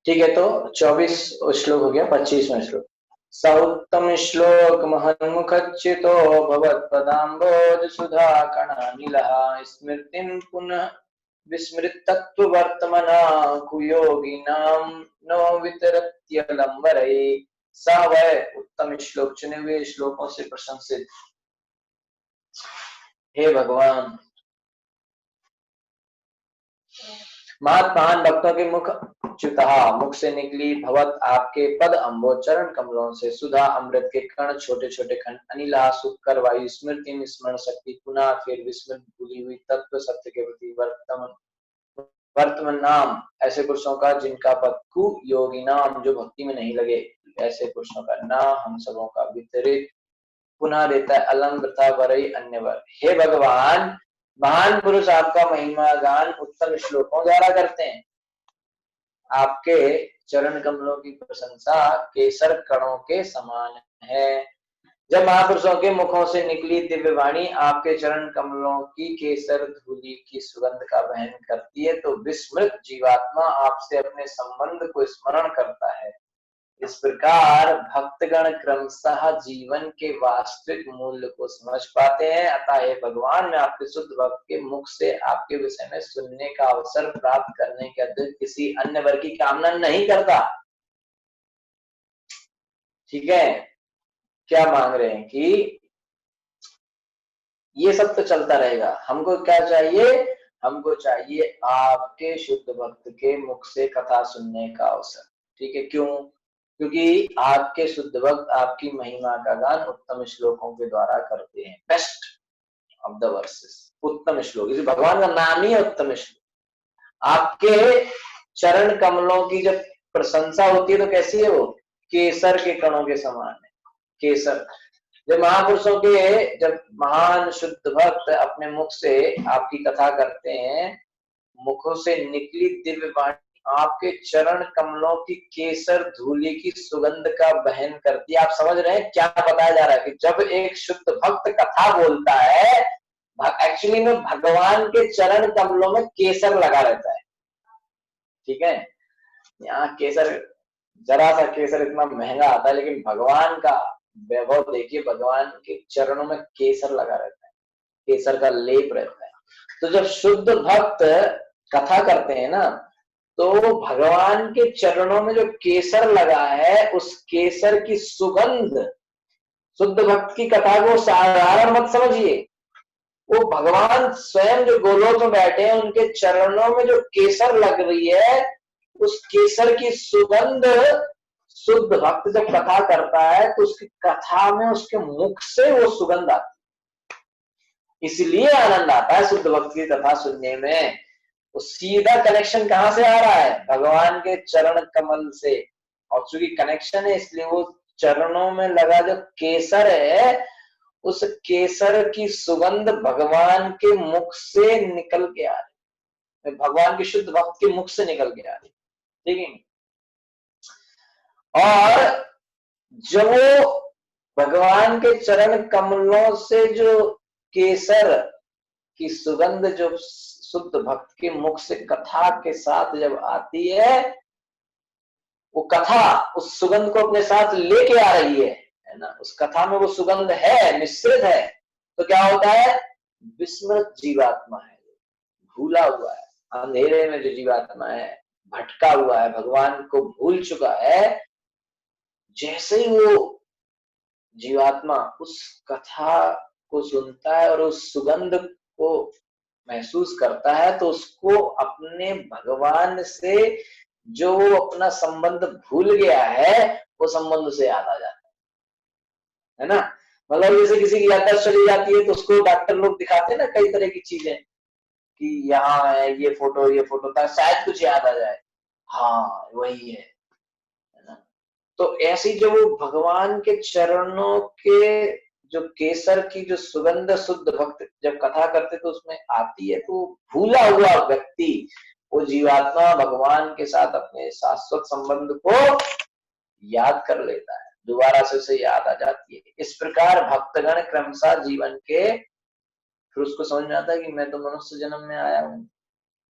ठीक है, तो 24 श्लोक हो गया। 25वां श्लोक। स उत्तम श्लोक महन्मुखच्युतो भवत्पदाम्बोज सुधा कणानिलः स्मृतिं पुनः विस्मृतत्व वर्तमना कुयोगिनां नो वितरत्यलंबरे। स वै उत्तम श्लोक, चुने हुए श्लोकों से प्रशंसित। हे भगवान, महान भक्तों के मुख च्युतहा, मुख से निकली, भवत आपके पद अम्बोज चरण कमलों से, सुधा अमृत के कण छोटे छोटे खंड, अनिला सुखकर वायु, स्मृति स्मरण शक्ति, पुनः फिर विस्मृत भूली हुई तत्व सत्य के प्रति वर्तमान वर्तमान नाम, ऐसे पुरुषों का जिनका पद कु योगी नाम, जो भक्ति में नहीं लगे, ऐसे पुरुषों का ना हम सबों का वितरित पुनः देता है अलम वृथा वरई अन्य वर। हे भगवान, महान पुरुष आपका महिमा गान उत्तम श्लोकों द्वारा करते हैं। आपके चरण कमलों की प्रशंसा केसर कणों के समान है। जब महापुरुषों के मुखों से निकली दिव्य वाणी आपके चरण कमलों की केसर धूलि की सुगंध का वहन करती है, तो विस्मृत जीवात्मा आपसे अपने संबंध को स्मरण करता है। इस प्रकार भक्तगण क्रमशः जीवन के वास्तविक मूल्य को समझ पाते हैं। अतः हे भगवान, मैं आपके शुद्ध भक्त के मुख से आपके विषय में सुनने का अवसर प्राप्त करने के अतिरिक्त किसी अन्य वर की कामना नहीं करता। ठीक है, क्या मांग रहे हैं कि ये सब तो चलता रहेगा, हमको क्या चाहिए? हमको चाहिए आपके शुद्ध भक्त के मुख से कथा सुनने का अवसर। ठीक है, क्यों? क्योंकि आपके शुद्ध भक्त आपकी महिमा का गान उत्तम श्लोकों के द्वारा करते हैं। बेस्ट ऑफ द वर्सेस, उत्तम श्लोक, इसे भगवान का नाम ही है उत्तम श्लोक। आपके चरण कमलों की जब प्रशंसा होती है तो कैसी है वो? केसर के कणों के समान है। केसर, जब महापुरुषों के, जब महान शुद्ध भक्त अपने मुख से आपकी कथा करते हैं, मुखों से निकली दिव्य वाणी आपके चरण कमलों की केसर धूलि की सुगंध का वहन करती है। आप समझ रहे हैं क्या बताया जा रहा है? कि जब एक शुद्ध भक्त कथा बोलता है, एक्चुअली में भगवान के चरण कमलों में केसर लगा रहता है। ठीक है, यहाँ केसर, जरा सा केसर इतना महंगा आता है, लेकिन भगवान का वैभव देखिए, भगवान के चरणों में केसर लगा रहता है, केसर का लेप रहता है। तो जब शुद्ध भक्त कथा करते हैं ना, तो भगवान के चरणों में जो केसर लगा है, उस केसर की सुगंध, शुद्ध भक्त की कथा को साधारण मत समझिए, वो भगवान स्वयं जो गोलोक में बैठे हैं, उनके चरणों में जो केसर लग रही है, उस केसर की सुगंध शुद्ध भक्त जब कथा करता है तो उसकी कथा में उसके मुख से वो सुगंध आती है। इसलिए आनंद आता है शुद्ध भक्त की कथा सुनने में। वो सीधा कनेक्शन कहां से आ रहा है? भगवान के चरण कमल से। और चूंकि कनेक्शन है, इसलिए वो चरणों में लगा जो केसर है, उस केसर की सुगंध भगवान के मुख से निकल के आ रही, भगवान के शुद्ध भक्त के मुख से निकल के आ रही। ठीक है, और जब वो भगवान के चरण कमलों से जो केसर की सुगंध जो शुद्ध भक्त के मुख से कथा के साथ जब आती है, वो कथा उस सुगंध को अपने साथ लेके आ रही है ना, उस कथा में वो सुगंध है, मिश्रित है। तो क्या होता है? विस्मृत जीवात्मा है, भूला हुआ है, अंधेरे में जो जीवात्मा है, भटका हुआ है, भगवान को भूल चुका है, जैसे ही वो जीवात्मा उस कथा को सुनता है और उस सुगंध को महसूस करता है, तो उसको अपने भगवान से जो वो अपना संबंध भूल गया है, वो संबंध उसे याद आ जाता है ना। मतलब जैसे किसी की याददाश्त चली जाती है, तो उसको डॉक्टर लोग दिखाते हैं ना कई तरह की चीजें, कि यहाँ है ये फोटो था, शायद कुछ याद आ जाए, हाँ वही है ना। तो ऐसी जो वो भगवान के चरणों के जो केसर की जो सुगंध शुद्ध भक्त जब कथा करते तो उसमें आती है, तो भूला हुआ व्यक्ति, वो जीवात्मा भगवान के साथ अपने शाश्वत संबंध को याद कर लेता है, दोबारा से उसे याद आ जाती है। इस प्रकार भक्तगण क्रमशः जीवन के, फिर उसको समझ में आता है कि मैं तो मनुष्य जन्म में आया हूँ,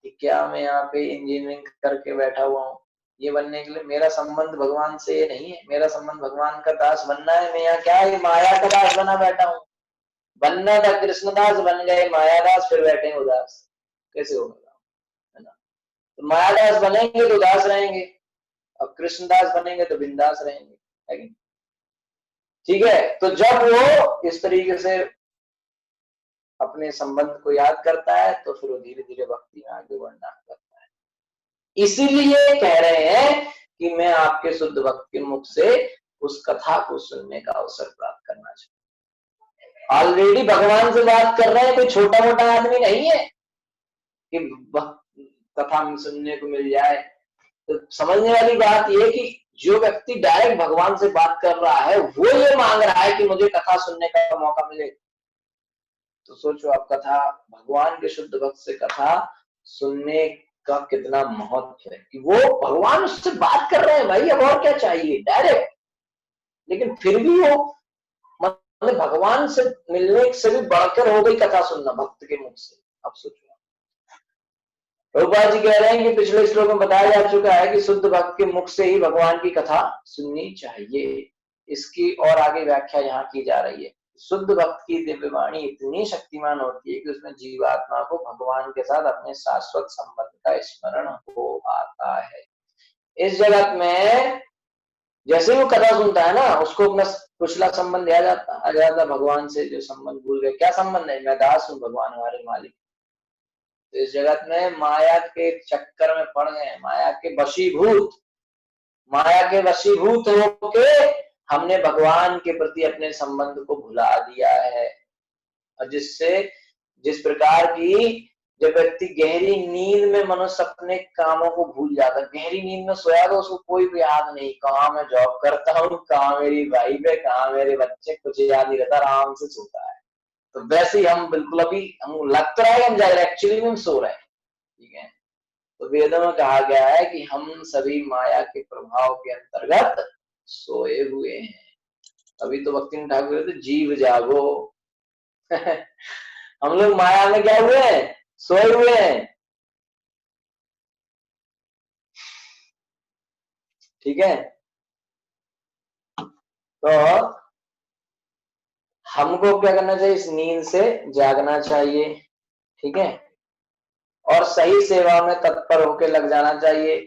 कि क्या मैं यहाँ पे इंजीनियरिंग करके बैठा हुआ हूँ, ये बनने के लिए मेरा संबंध भगवान से ये नहीं है, मेरा संबंध भगवान का दास बनना है। मैं यहाँ क्या है, माया का दास बना बैठा हूँ। बनना था कृष्णदास, बन गए मायादास, फिर बैठे उदास, कैसे होगा, है ना। तो मायादास बनेंगे तो उदास रहेंगे, और कृष्णदास बनेंगे तो बिंदास रहेंगे, है कि? ठीक है, तो जब वो इस तरीके से अपने संबंध को याद करता है तो फिर वो धीरे धीरे भक्ति में आगे बढ़ना लगता है। इसीलिए कह रहे हैं कि मैं आपके शुद्ध भक्त के मुख से उस कथा को सुनने का अवसर प्राप्त करना चाहिए। ऑलरेडी भगवान से बात कर रहे हैं, कोई छोटा मोटा आदमी नहीं है कि कथा में सुनने को मिल जाए। तो समझने वाली बात यह कि जो व्यक्ति डायरेक्ट भगवान से बात कर रहा है वो ये मांग रहा है कि मुझे कथा सुनने का मौका मिले, तो सोचो आप, कथा भगवान के शुद्ध भक्त से कथा सुनने का कितना महत्व है कि वो भगवान उससे बात कर रहे हैं भाई, अब और क्या चाहिए डायरेक्ट। लेकिन फिर भी वो मतलब भगवान से मिलने से भी बढ़कर हो गई कथा सुनना भक्त के मुख से। अब सोचो, प्रभुपाद जी कह रहे हैं कि पिछले श्लोक में बताया जा चुका है कि शुद्ध भक्त के मुख से ही भगवान की कथा सुननी चाहिए। इसकी और आगे व्याख्या यहाँ की जा रही है। शुद्ध भक्त की दिव्य वाणी इतनी शक्तिमान होती है कि उसमें जीवात्मा को भगवान के साथ अपने शाश्वत संबंध का स्मरण हो आता है। इस जगत में जैसे वो कथा सुनता है ना, उसको अपना पिछला संबंध याद आ जाता भगवान से, जो संबंध भूल गए। क्या संबंध है, मैं दास हूँ, भगवान हमारे मालिक। तो इस जगत में माया के चक्कर में पड़ गए, माया के वशीभूत होके हमने भगवान के प्रति अपने संबंध को भुला दिया है। और जिस प्रकार की जब व्यक्ति गहरी नींद में मनुष्य अपने कामों को भूल जाता है, गहरी नींद में सोया तो उसको कोई भी याद नहीं, कहाँ मैं जॉब करता हूँ, कहाँ मेरी वाइफ है, कहाँ मेरे बच्चे, कुछ याद नहीं रहता, आराम से सोता है। तो वैसे ही हम बिल्कुल अभी हम लग तो रहा है हम जा रहे हैं, एक्चुअली में हम सो रहे हैं। ठीक है, तो वेदों में कहा गया है कि हम सभी माया के प्रभाव के अंतर्गत सोए हुए हैं। अभी तो भक्ति ठाकुर तो जीव जागो हम लोग माया में क्या हुए हैं, सोए हुए हैं। ठीक है, तो हमको क्या करना चाहिए, इस नींद से जागना चाहिए। ठीक है, और सही सेवा में तत्पर होकर लग जाना चाहिए,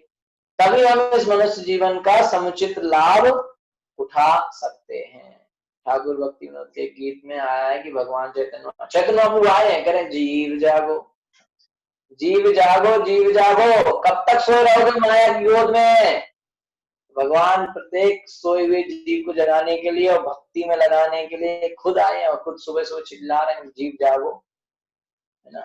तभी हम इस मनुष्य जीवन का समुचित लाभ उठा सकते हैं। ठाकुर भक्ति विनोद के गीत में आया है कि भगवान चैतन्य बाबू आए हैं, करें जीव जागो, जीव जागो, जीव जागो, कब तक सोए रहोगे माया की गोद में। भगवान प्रत्येक सोए हुए जीव को जगाने के लिए और भक्ति में लगाने के लिए खुद आए हैं, और खुद सुबह सुबह चिल्ला रहे हैं जीव जागो, है ना।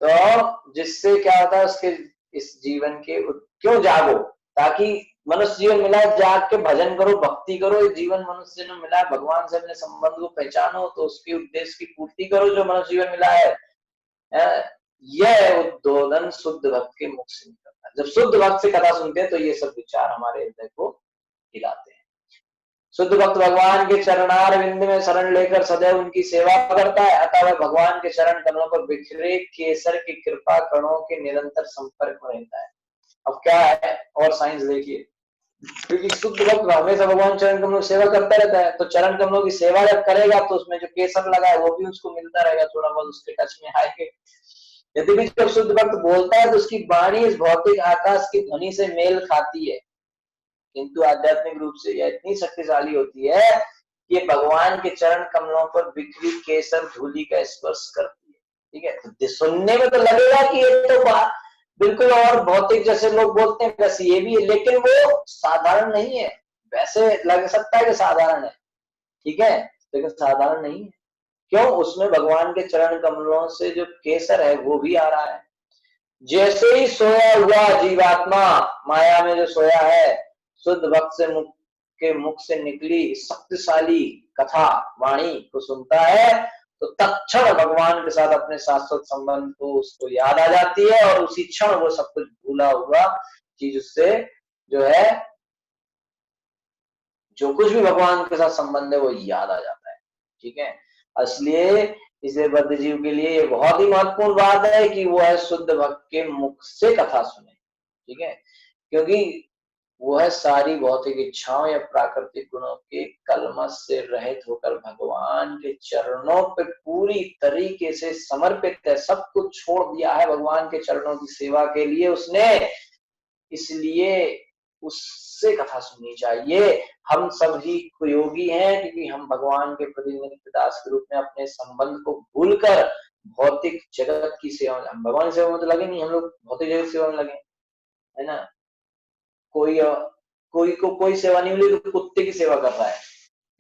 तो जिससे क्या होता है, उसके इस जीवन के क्यों जागो, ताकि मनुष्य जीवन मिला है, जाग के भजन करो, भक्ति करो। इस जीवन मनुष्य जीवन मिला है, भगवान से अपने संबंध को पहचानो, तो उसके उद्देश्य की पूर्ति करो जो मनुष्य जीवन मिला है। यह उद्बोधन शुद्ध भक्त के मुख से निकलता है। जब शुद्ध भक्त से कथा सुनते हैं तो ये सब विचार हमारे हृदय को हिलाते हैं। शुद्ध भक्त भगवान के चरणार बिंद में शरण लेकर सदैव उनकी सेवा करता है, अतः वह भगवान के चरण कमलों पर बिखरे केसर की कृपा कणों के निरंतर संपर्क में रहता है। अब क्या है, और साइंस देखिए, क्योंकि शुद्ध भक्त हमेशा भगवान चरण कमलों की सेवा करता रहता है, तो चरण कमलों की सेवा जब करेगा तो उसमें जो केसर लगा है वो भी उसको मिलता रहेगा, थोड़ा बहुत उसके टच में आएगा। यदि भी जब शुद्ध भक्त बोलता है तो उसकी वाणी इस भौतिक आकाश की ध्वनि से मेल खाती है, किंतु आध्यात्मिक रूप से यह इतनी शक्तिशाली होती है कि ये भगवान के चरण कमलों पर बिखरी केसर धूलि का स्पर्श करती है। ठीक है, तो सुनने में तो लगेगा कि ये तो बिल्कुल और भौतिक जैसे लोग बोलते हैं वैसे ये भी है, लेकिन वो साधारण नहीं है। वैसे लग सकता है कि साधारण है, ठीक है, लेकिन साधारण नहीं है। क्यों, उसमें भगवान के चरण कमलों से जो केसर है वो भी आ रहा है। जैसे ही सोया हुआ जीवात्मा माया में जो सोया है, शुद्ध भक्त से के मुख से निकली शक्तिशाली कथा वाणी को सुनता है, तो तत्क्षण भगवान के साथ अपने शाश्वत संबंध को उसको याद आ जाती है, और उसी क्षण वो सब कुछ भूला हुआ चीज उससे जो है, जो कुछ भी भगवान के साथ संबंध है वो याद आ जाता है। ठीक है, इसलिए इसे बद्ध जीव के लिए ये बहुत ही महत्वपूर्ण बात है कि वो है शुद्ध भक्त के मुख से कथा सुने। ठीक है, क्योंकि वह सारी भौतिक इच्छाओं या प्राकृतिक गुणों के कलमश से रहित होकर भगवान के चरणों पे पूरी तरीके से समर्पित है, सब कुछ छोड़ दिया है भगवान के चरणों की सेवा के लिए उसने। इसलिए उससे कथा सुननी चाहिए। हम सब ही योगी हैं क्योंकि हम भगवान के प्रति नित्य दास के रूप में अपने संबंध को भूलकर भौतिक जगत की सेवा, हम भगवान की सेवा में तो लगे नहीं, हम लोग भौतिक जगत की सेवा में लगे, है ना। कोई कोई को कोई सेवा नहीं मिली तो कुत्ते की सेवा कर रहा है,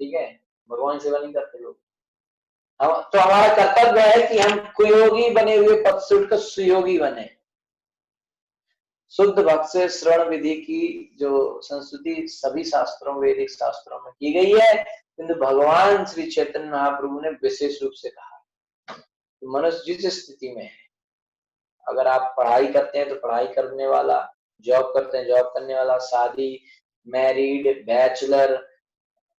ठीक है, भगवान सेवा नहीं करते लोग। हम तो हमारा कर्तव्य है कि हम कुयोगी बने हुए पद से उठकर सुयोगी बने। शुद्ध भक्त से श्रवण विधि की जो संस्तुति सभी शास्त्रों, वैदिक शास्त्रों में की गई है, किंतु भगवान श्री चैतन्य महाप्रभु ने विशेष रूप से कहा। तो मनुष्य जिस स्थिति में है, अगर आप पढ़ाई करते हैं तो पढ़ाई करने वाला, जॉब करते हैं जॉब करने वाला, शादी, मैरिड, बैचलर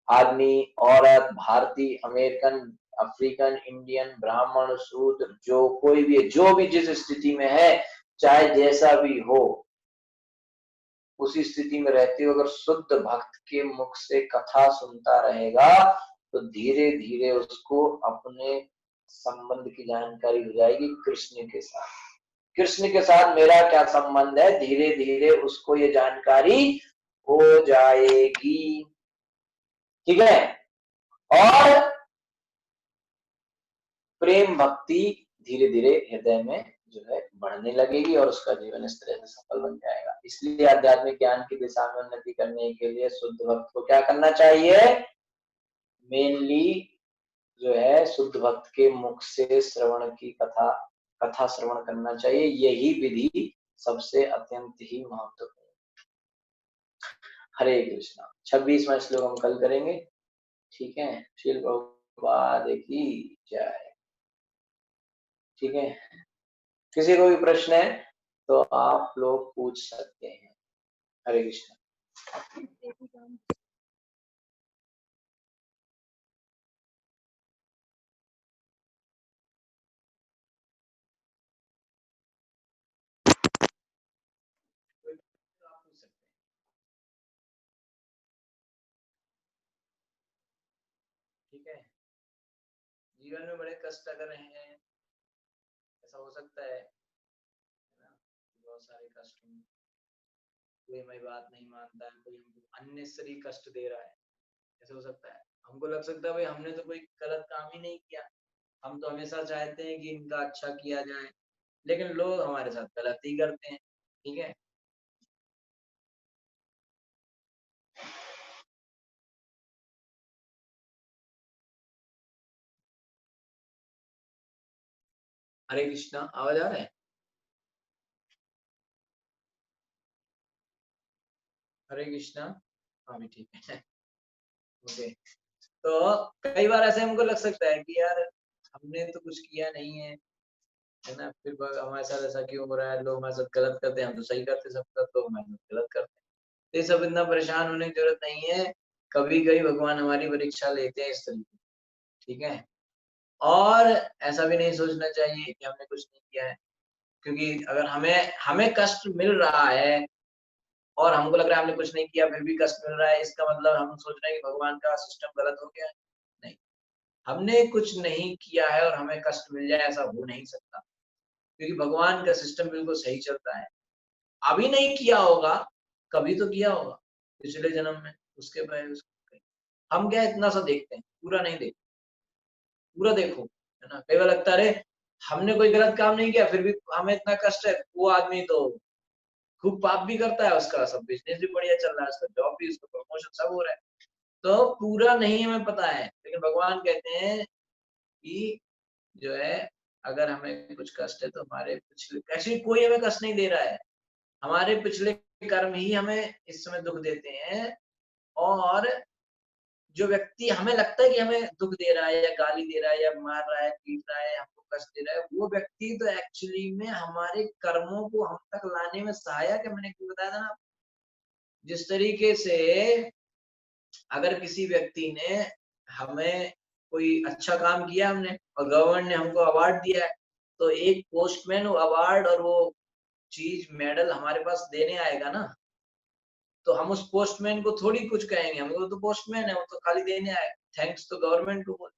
आदमी, औरत, भारतीय, अमेरिकन, अफ्रीकन, इंडियन, ब्राह्मण, शूद्र, जो कोई भी है, जो भी जिस स्थिति में है, चाहे जैसा भी हो, उसी स्थिति में रहते हुए अगर शुद्ध भक्त के मुख से कथा सुनता रहेगा तो धीरे धीरे उसको अपने संबंध की जानकारी हो जाएगी कृष्ण के साथ। कृष्ण के साथ मेरा क्या संबंध है, धीरे धीरे उसको ये जानकारी हो जाएगी, ठीक है। और प्रेम भक्ति धीरे धीरे हृदय में जो है बढ़ने लगेगी और उसका जीवन इस तरह से सफल बन जाएगा। इसलिए आध्यात्मिक ज्ञान की दिशा में उन्नति करने के लिए शुद्ध भक्त को क्या करना चाहिए, मेनली जो है शुद्ध भक्त के मुख से श्रवण की कथा श्रवण करना चाहिए। यही विधि सबसे अत्यंत ही महत्वपूर्ण। हरे कृष्णा। 26वां श्लोक हम कल करेंगे, ठीक है। श्रील प्रभुपाद की जय। ठीक है, किसी को भी प्रश्न है तो आप लोग पूछ सकते हैं। हरे कृष्ण। ठीक है, जीवन में बड़े कष्ट अगर हैं, ऐसा हो सकता है ना, बहुत सारे कष्ट, कोई हमारी बात नहीं मानता है, कोई हमको अननेसेसरी कष्ट दे रहा है, ऐसा हो सकता है। हमको लग सकता है भाई हमने तो कोई गलत काम ही नहीं किया, हम तो हमेशा चाहते हैं कि इनका अच्छा किया जाए, लेकिन लोग हमारे साथ गलत ही करते हैं, ठीक है। हरे कृष्णा, आवाज आ रहा है? हरे कृष्णा, हाँ भी ठीक है। ओके, तो कई बार ऐसे हमको लग सकता है कि यार हमने तो कुछ किया नहीं है ना, फिर हमारे साथ ऐसा क्यों हो रहा है, लोग हमारे साथ गलत करते हैं, हम तो सही करते सब, लोग हमारे साथ गलत करते हैं। तो ये सब इतना परेशान होने की जरूरत नहीं है, कभी कभी भगवान हमारी परीक्षा लेते हैं इस तरीके, ठीक है। और ऐसा भी नहीं सोचना चाहिए कि हमने कुछ नहीं किया है, क्योंकि अगर हमें हमें कष्ट मिल रहा है और हमको लग रहा है हमने कुछ नहीं किया फिर भी कष्ट मिल रहा है, इसका मतलब हम सोच रहे हैं कि भगवान का सिस्टम गलत हो गया है। नहीं, हमने कुछ नहीं किया है और हमें कष्ट मिल जाए, ऐसा हो नहीं सकता, क्योंकि भगवान का सिस्टम बिल्कुल सही चलता है। अभी नहीं किया होगा, कभी तो किया होगा पिछले जन्म में, उसके बाद हम क्या इतना सा देखते हैं, पूरा नहीं देखते, पूरा देखो, है ना। कई बार लगता है अरे हमने कोई गलत काम नहीं किया फिर भी हमें इतना कष्ट है, वो आदमी तो खूब पाप भी करता है, उसका सब बिजनेस भी बढ़िया चल रहा है, उसका जॉब भी, उसका प्रमोशन सब हो रहा है, तो पूरा नहीं हमें पता है। लेकिन भगवान कहते हैं कि जो है अगर हमें कुछ कष्ट है तो हमारे पिछले, एक्चुअली कोई हमें कष्ट नहीं दे रहा है, हमारे पिछले कर्म ही हमें इस समय दुख देते हैं। और जो व्यक्ति हमें लगता है कि हमें दुख दे रहा है या गाली दे रहा है या मार रहा है, पीट रहा है, हमको कष्ट दे रहा है, वो व्यक्ति तो एक्चुअली में हमारे कर्मों को हम तक लाने में सहायक है। मैंने क्यों बताया था ना, जिस तरीके से अगर किसी व्यक्ति ने हमें कोई अच्छा काम किया हमने और गवर्नमेंट ने हमको अवार्ड दिया है, तो एक पोस्टमैन वो अवार्ड और वो चीज मेडल हमारे पास देने आएगा ना, तो हम उस पोस्टमैन को थोड़ी कुछ कहेंगे, हम वो तो पोस्टमैन है, वो तो खाली देने आए, थैंक्स तो गवर्नमेंट को बोले,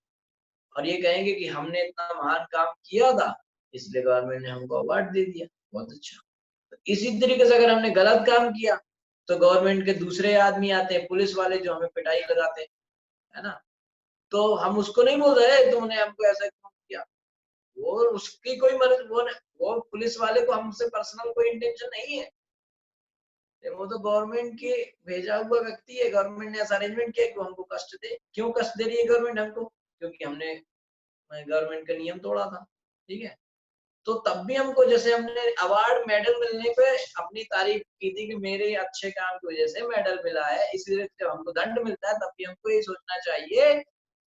और ये कहेंगे कि हमने इतना महान काम किया था इसलिए गवर्नमेंट ने हमको अवार्ड दे दिया, बहुत अच्छा। तो इसी तरीके से अगर हमने गलत काम किया तो गवर्नमेंट के दूसरे आदमी आते हैं, पुलिस वाले, जो हमें पिटाई लगाते हैं, है ना, तो हम उसको नहीं बोल रहे तुमने हमको ऐसा क्यों किया, वो उसकी कोई मर्जी, वो पुलिस वाले को हमसे पर्सनल कोई इंटेंशन नहीं है, वो तो गवर्नमेंट के भेजा हुआ व्यक्ति है, गवर्नमेंट ने ऐसा अरेंजमेंट किया कि हमको कष्ट दे। क्यों कष्ट दे रही है गवर्नमेंट हमको? क्योंकि हमने गवर्नमेंट का नियम तोड़ा था, ठीक है। तो तब भी हमको, जैसे हमने अवार्ड मेडल मिलने पे अपनी तारीफ की थी कि मेरे अच्छे काम की वजह से मेडल मिला है, इसीलिए जब हमको दंड मिलता है तब भी हमको ये सोचना चाहिए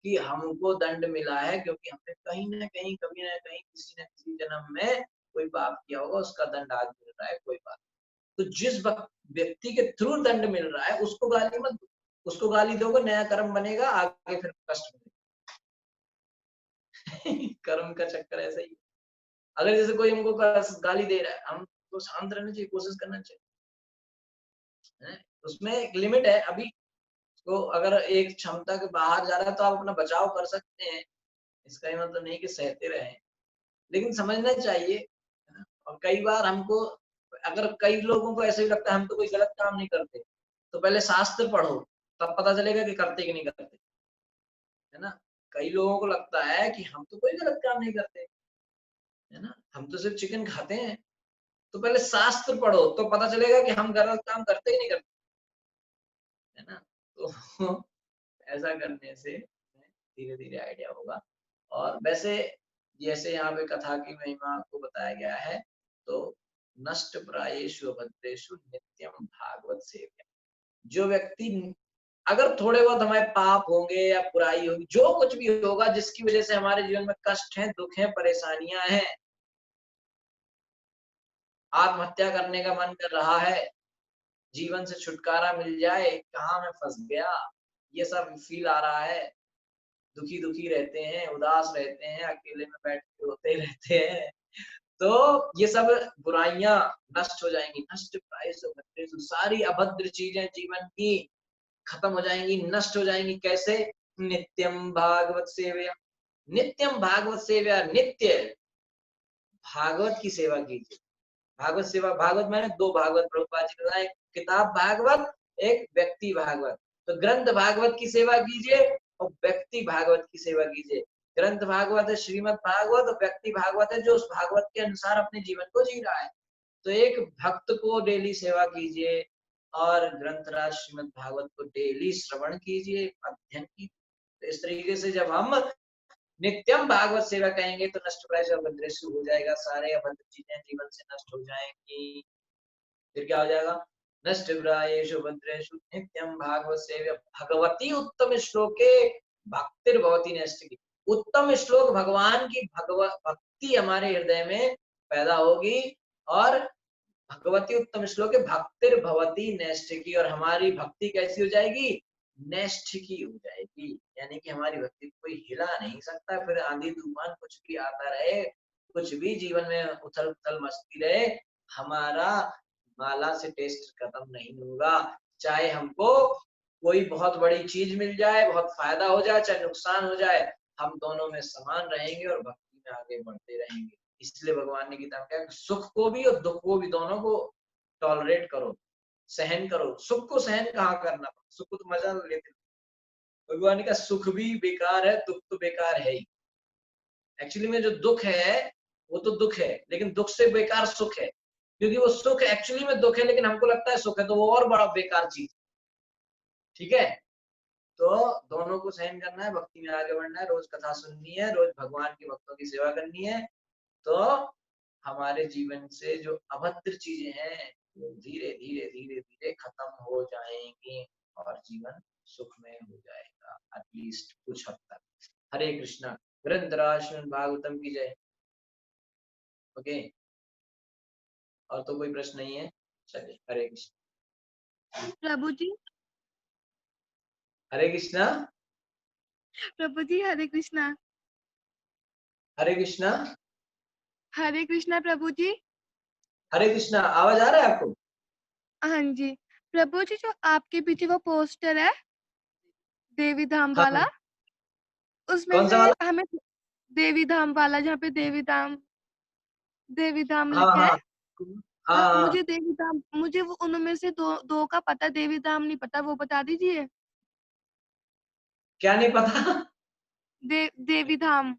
कि हमको दंड मिला है क्योंकि हमने कहीं ना कहीं, कभी ना कहीं, किसी न किसी जन्म में कोई पाप किया होगा, उसका दंड आज मिल रहा है, कोई बात। तो जिस व्यक्ति के थ्रू दंड मिल रहा है उसको गाली मत दो, उसको गाली दोगे नया कर्म बनेगा, आगे फिर कष्ट मिलेगा। कर्म का चक्कर ऐसा ही। अगर जैसे कोई हमको गाली दे रहा है, हम तो शांत रहना चाहिए, कोशिश करना चाहिए, है? उसमें एक लिमिट है। अभी तो अगर एक क्षमता के बाहर जा रहा है तो आप अपना बचाव कर सकते हैं, इसका ये मतलब नहीं कि सहते रहें, लेकिन समझना चाहिए, है ना? और कई बार हमको, अगर कई लोगों को ऐसे ही लगता है हम तो कोई गलत काम नहीं करते, तो पहले शास्त्र पढ़ो, तब पता चलेगा कि करते कि नहीं करते, है ना। कई लोगों को लगता है कि हम तो कोई गलत काम नहीं करते, है ना, हम तो सिर्फ चिकन खाते हैं, तो पहले शास्त्र पढ़ो तो पता चलेगा कि हम गलत काम करते कि नहीं करते, है ना। तो ऐसा करने से धीरे धीरे आइडिया होगा। और वैसे जैसे यहाँ पे कथा की महिमा को बताया गया है, तो नष्ट प्रायेषु अभद्रेषु नित्यम भागवत सेव्य। जो व्यक्ति, अगर थोड़े बहुत हमारे पाप होंगे या बुराई होगी, जो कुछ भी होगा जिसकी वजह से हमारे जीवन में कष्ट है, दुख है, परेशानियां हैं, आत्महत्या करने का मन कर रहा है, जीवन से छुटकारा मिल जाए, कहाँ मैं फंस गया, ये सब फील आ रहा है, दुखी दुखी रहते हैं, उदास रहते हैं, अकेले में बैठ के रोते रहते हैं, तो ये सब बुराइयां नष्ट हो जाएंगी। नष्ट प्रायेषु अभद्रेषु, सारी अभद्र चीजें जीवन की खत्म हो जाएंगी, नष्ट हो जाएंगी। कैसे? नित्यम भागवत सेवया। नित्यम भागवत सेवया, नित्य भागवत की सेवा कीजिए। भागवत सेवा, भागवत मैंने दो भागवत, प्रभुपाद जी ने बताया, एक किताब भागवत, एक व्यक्ति भागवत। तो ग्रंथ भागवत की सेवा कीजिए और व्यक्ति भागवत की सेवा कीजिए। ग्रंथ भागवत है श्रीमद् भागवत, और व्यक्ति भागवत है जो उस भागवत के अनुसार अपने जीवन को जी रहा है। तो एक भक्त को डेली सेवा कीजिए और ग्रंथराज श्रीमद् भागवत को डेली श्रवण कीजिए, अध्ययन कीजिए। तो इस तरीके से जब हम नित्यम भागवत सेवा कहेंगे तो नष्ट प्रायेषु अभद्रेषु हो जाएगा, सारे अभद्र चीजें जीवन से नष्ट हो जाएंगी। फिर क्या हो जाएगा? नष्ट प्रायेषु अभद्रेषु नित्यम भागवत सेव्य भगवती उत्तम श्लोके भक्तिर्भवति नैष्ठिकी। उत्तम श्लोक, भगवान की भक्ति हमारे हृदय में पैदा होगी, और भगवती उत्तम श्लोक भक्तिर्भवति नैष्ठिकी, और हमारी भक्ति कैसी हो जाएगी? नैष्ठिकी हो जाएगी, यानी कि हमारी भक्ति कोई हिला नहीं सकता। फिर आंधी तूफान कुछ भी आता रहे, कुछ भी जीवन में उथल पुथल मचती रहे, हमारा माला से टेस्ट खत्म नहीं होगा। चाहे हमको कोई बहुत बड़ी चीज मिल जाए, बहुत फायदा हो जाए, चाहे नुकसान हो जाए, हम दोनों में समान रहेंगे और भक्ति में आगे बढ़ते रहेंगे। इसलिए भगवान ने गीता में कहा कि सुख को भी और दुख को भी, दोनों को टॉलरेट करो, सहन करो। सुख को सहन कहाँ करना, सुख को तो मजा लेते। भगवान ने कहा सुख भी बेकार है, दुख तो बेकार है ही। एक्चुअली में जो दुख है वो तो दुख है, लेकिन दुख से बेकार सुख है, क्योंकि वो सुख एक्चुअली में दुख है लेकिन हमको लगता है सुख है, तो वो और बड़ा बेकार चीज। ठीक है, तो दोनों को सहन करना है, भक्ति में आगे बढ़ना है, रोज कथा सुननी है, रोज भगवान के भक्तों की सेवा करनी है, तो हमारे जीवन से जो अभद्र चीजें हैं वो धीरे धीरे धीरे धीरे खत्म हो जाएंगी और जीवन सुखमय हो जाएगा, एटलीस्ट कुछ हद तक। हरे कृष्णा। ग्रंथराज श्रीमद् भागवतम की जय। ओके, और तो कोई प्रश्न नहीं है? चलिए, हरे कृष्ण। प्रभु जी, हरे कृष्णा। प्रभु जी, हरे कृष्णा। हरे कृष्णा। हरे कृष्णा प्रभु जी। हरे कृष्णा। आवाज आ रहा है आपको? हाँ जी, प्रभु जी, जो आपके पीछे वो पोस्टर है देवी धाम हाँ वाला, उसमें कौन सा से वाला? हमें देवी धाम वाला, जहाँ पे देवी धाम हाँ लिखा है। हाँ हाँ हाँ। मुझे देवी धाम, मुझे वो उनमें से दो का पता, देवी धाम नहीं पता, वो बता दीजिए। क्या नहीं पता? देवी धाम,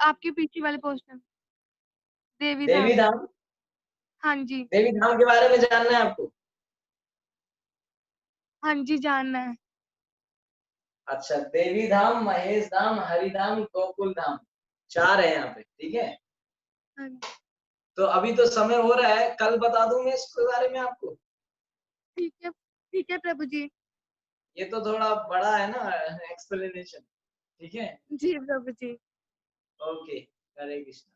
आपके पीछे वाले पोस्टर, देवी देवी धाम। धाम? हाँ जी, देवी धाम के बारे में जानना है आपको? हाँ जी, जानना है। अच्छा, देवी धाम, महेश धाम, हरिधाम, गोकुल धाम, 4 है यहाँ पे, ठीक है। हाँ, तो अभी तो समय हो रहा है, कल बता दूं मैं इसके बारे में आपको। ठीक है प्रभु जी। ये तो थोड़ा बड़ा है ना एक्सप्लेनेशन, ठीक है। जी प्रभु जी। Okay, Hare Krishna.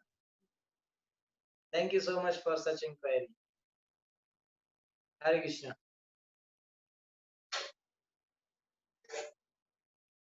Thank you so much for such inquiry. Hare Krishna.